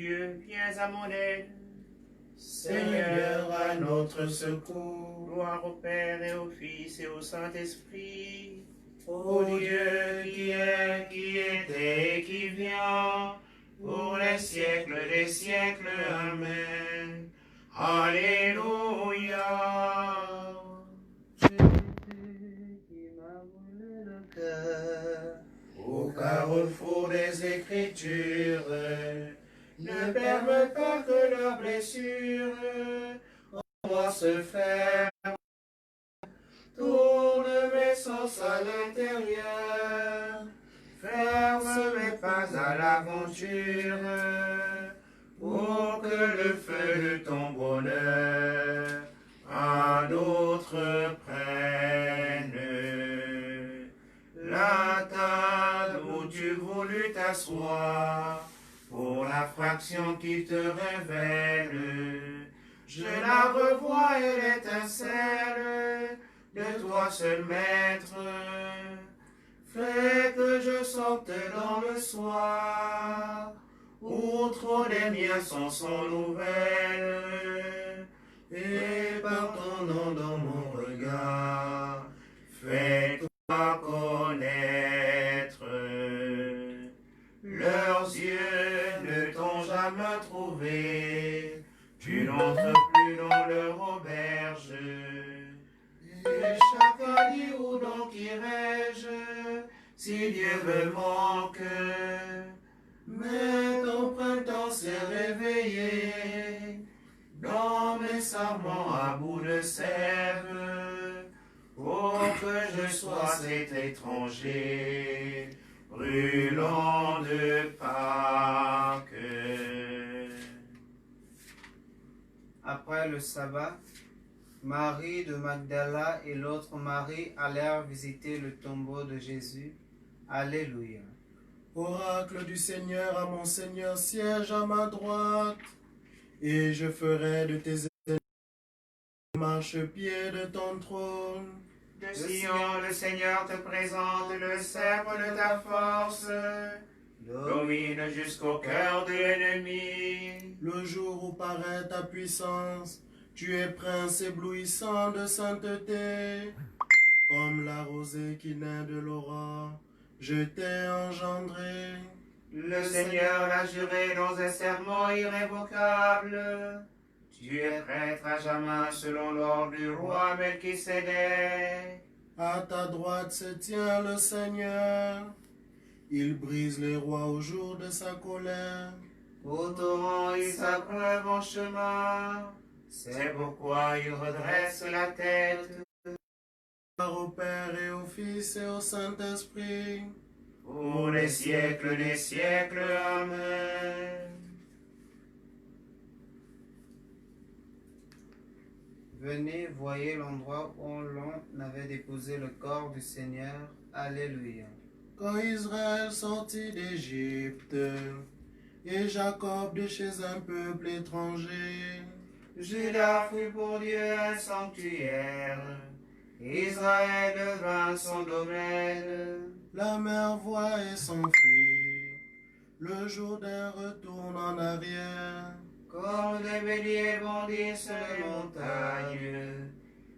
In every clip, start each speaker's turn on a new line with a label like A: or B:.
A: Dieu, viens à mon aide.
B: Seigneur, à notre secours.
A: Gloire au Père et au Fils et au Saint-Esprit.
B: Ô Dieu qui est, qui était et qui vient, pour les siècles des siècles. Amen. Alléluia.
C: Jésus qui m'a brûlé le cœur,
B: Au carrefour des Écritures, ne permets pas que leurs blessures en moi se ferment. Tourne mes sens à l'intérieur, ferme mes pas à l'aventure, pour que le feu de ton bonheur un autre prenne. La table où tu voulus t'asseoir, pour la fraction qui te révèle, je la revois et l'étincelle de toi seul maître. Fais que je sorte dans le soir, où trop des miens sont sans nouvelles, et par ton nom dans mon regard, fais-toi connaître. Leurs yeux ne t'ont jamais trouvé, tu n'entres plus dans leur auberge. Et chacun dit où donc irai-je, si Dieu me manque. Mais ton printemps s'est réveillé, dans mes sarments à bout de sève, pour que je sois cet étranger, brûlant de Pâques.
C: Après le sabbat, Marie de Magdala et l'autre Marie allèrent visiter le tombeau de Jésus. Alléluia.
B: Oracle du Seigneur, à mon Seigneur siège à ma droite, et je ferai de tes ennemis le marchepied de ton trône.
A: De Sion, le Seigneur te présente le sceptre de ta force. Domine jusqu'au cœur de l'ennemi.
B: Le jour où paraît ta puissance, tu es prince éblouissant de sainteté. Comme la rosée qui naît de l'aurore, je t'ai engendré.
A: Le Seigneur l'a juré dans un serment irrévocable. Tu es prêtre à jamais selon l'ordre du roi Melchisédek.
B: À ta droite se tient le Seigneur. Il brise les rois au jour de sa colère.
A: Au torrent, il s'abreuve en chemin. C'est pourquoi il redresse la tête.
B: Gloire au Père et au Fils et au Saint-Esprit.
A: Pour les siècles des siècles. Amen.
C: Venez, voyez l'endroit où l'on avait déposé le corps du Seigneur. Alléluia.
B: Quand Israël sortit d'Égypte, et Jacob de chez un peuple étranger,
A: Judas fut pour Dieu un sanctuaire. Israël devint son domaine.
B: la mer voit et s'enfuit. Le Jourdain retourne en arrière.
A: Comme des béliers bondissent les montagnes,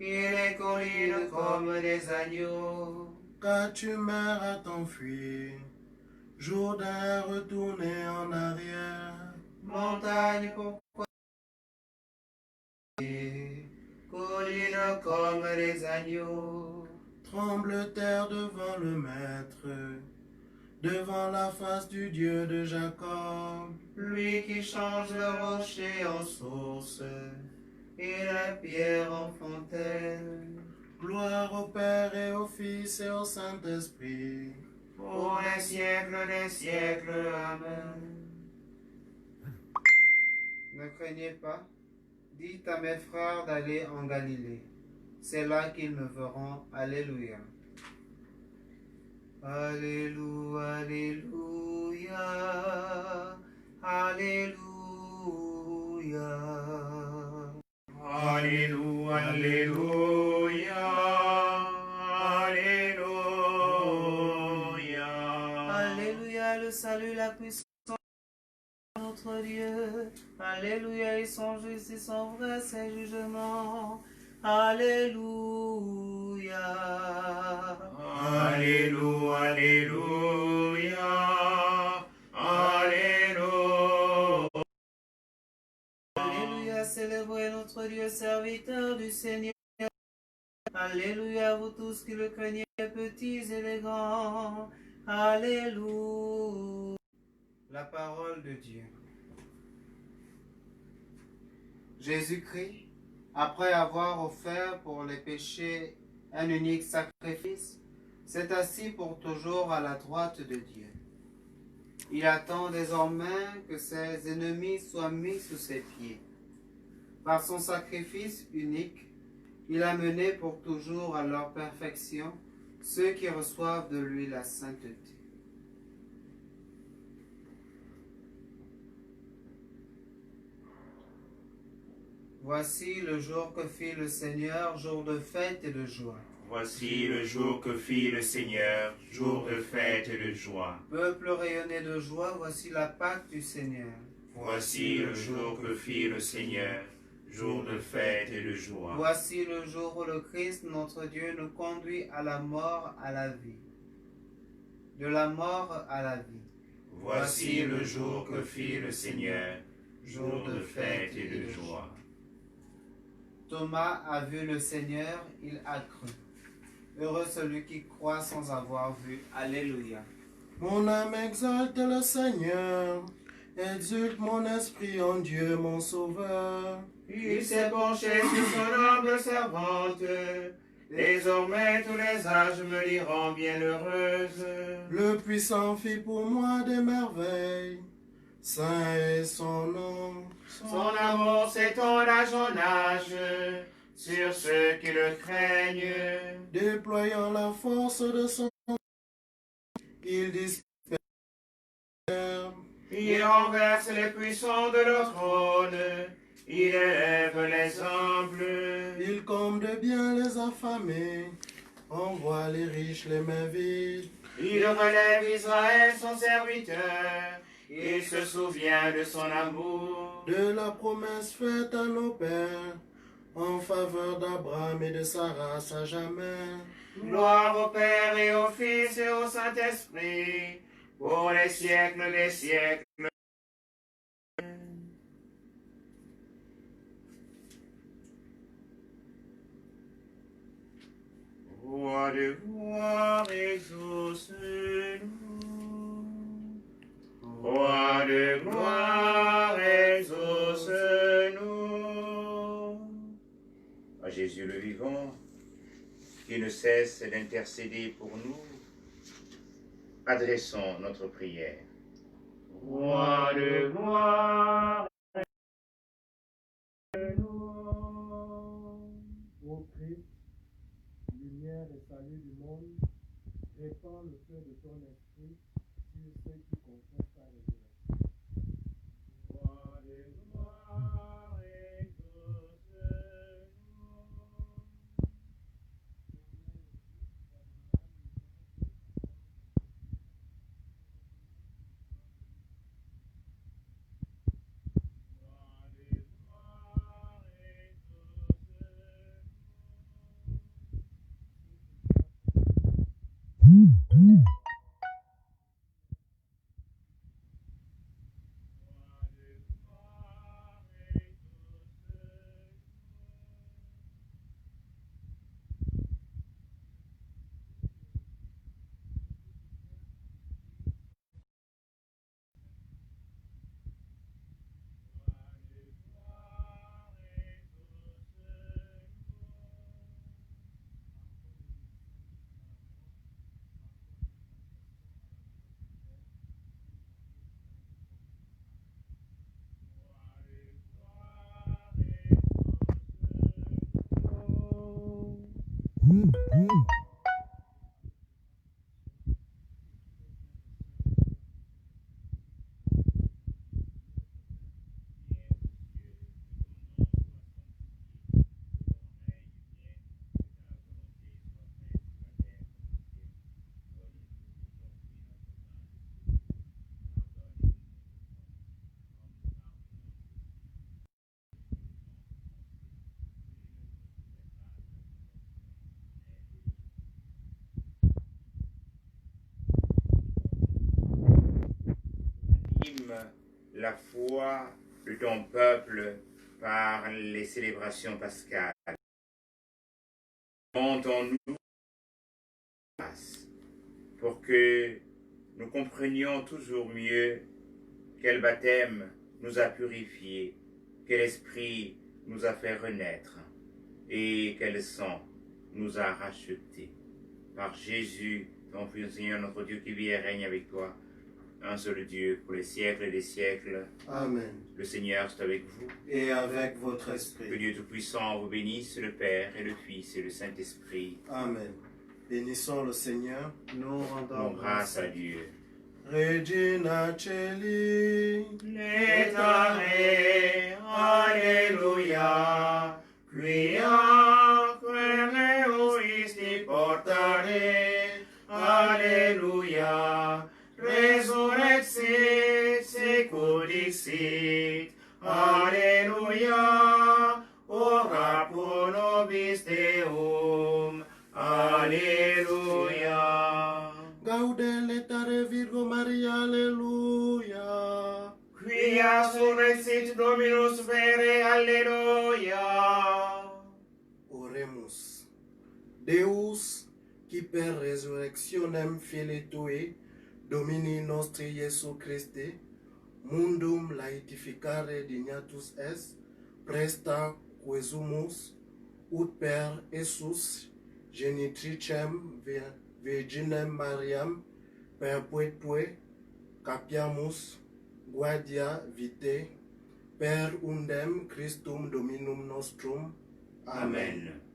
A: et les collines comme des agneaux.
B: Quand tu meurs à t'enfuir, Jourdain retourné en arrière.
A: Montagne pourquoi collines comme des agneaux.
B: Tremble terre devant le Maître, devant la face du Dieu de Jacob.
A: Lui qui change le rocher en source et la pierre en fontaine.
B: Gloire au Père et au Fils et au Saint-Esprit.
A: Pour les siècles des siècles. Amen.
C: Ne craignez pas, dites à mes frères d'aller en Galilée. C'est là qu'ils me verront. Alléluia. Alléluia, Alléluia, Alléluia.
B: Alléluia, Alléluia, Alléluia.
C: Alléluia, le salut, la puissance de notre notre Dieu. Alléluia, ils sont justes, ils sont vrais, ces jugements. Alléluia.
A: Alléluia, Alléluia, Alléluia.
C: Alléluia, célébrez notre Dieu, serviteur du Seigneur. Alléluia, vous tous qui le craignez, les petits et les grands. Alléluia. La parole de Dieu. Jésus-Christ, après avoir offert pour les péchés un unique sacrifice, s'est assis pour toujours à la droite de Dieu. Il attend désormais que ses ennemis soient mis sous ses pieds. Par son sacrifice unique, il a mené pour toujours à leur perfection ceux qui reçoivent de lui la sainteté. Voici le jour que fit le Seigneur, jour de fête et de joie.
A: Voici le jour que fit le Seigneur, jour de fête et de joie.
C: Peuple rayonné de joie, voici la Pâque du Seigneur.
A: Voici le jour que fit le Seigneur, jour de fête et de joie.
C: Voici le jour où le Christ, notre Dieu, nous conduit à la mort, à la vie. De la mort à la vie.
A: Voici le jour que fit le Seigneur, jour de fête et de joie.
C: Thomas a vu le Seigneur, il a cru. Heureux celui qui croit sans avoir vu. Alléluia.
B: Mon âme exalte le Seigneur, exulte mon esprit en Dieu mon Sauveur.
A: Il s'est penché sur son humble servante. Désormais tous les âges me diront bienheureuse.
B: Le puissant fit pour moi des merveilles, saint est son nom.
A: Son amour s'étend d'âge en âge sur ceux qui le craignent.
B: Déployant la force de son il disperse.
A: Il renverse les puissants de leur trône. Il élève les humbles.
B: Il comble de bien les affamés, envoie les riches les mains vides.
A: Il relève Israël son serviteur. Il se souvient de son amour.
B: De la promesse faite à nos pères, en faveur d'Abraham et de sa race à jamais.
A: Gloire au Père et au Fils et au Saint-Esprit, pour les siècles des siècles. Roi de gloire, exauce-nous. Roi de gloire, exauce-nous. À Jésus le vivant, qui ne cesse d'intercéder pour nous, adressons notre prière. Roi de gloire,
B: Ô Christ, lumière et salut du monde, répands le feu de ton esprit sur ceux qui confessent ta résurrection.
A: Roi de gloire, exauce-nous. la foi de ton peuple par les célébrations pascales. Monte en nous grâce pour que nous comprenions toujours mieux quel baptême nous a purifiés, quel esprit nous a fait renaître et quel sang nous a rachetés. Par Jésus, ton Fils Seigneur, notre Dieu qui vit et règne avec toi, un seul Dieu, pour les siècles des siècles.
B: Amen.
A: Le Seigneur est avec vous.
B: Et avec votre
A: Que
B: esprit.
A: Dieu Tout-Puissant vous bénisse, le Père et le Fils et le Saint-Esprit.
B: Amen. Bénissons le Seigneur.
C: Nous rendons
A: Rendons grâce à Dieu.
B: Regina Celi.
A: Letare, Alleluia, quia querneus isti portare, Alleluia, resurrexit, secundixit, Alleluia, ora pro nobis Deum, Alleluia.
B: Gaude letare Virgo Maria, Alleluia.
A: Quia surrexit Dominus vere, Alleluia.
B: Oremus. Deus, qui per resurrectionem filii tui, Domini nostri Iesu Christi, mundum laetificare dignatus est, presta quesumus, ut per Iesus, genitricem Virginem Mariam, perpetue, capiamus, guardia vitae, per undem Christum Dominum nostrum.
A: Amen.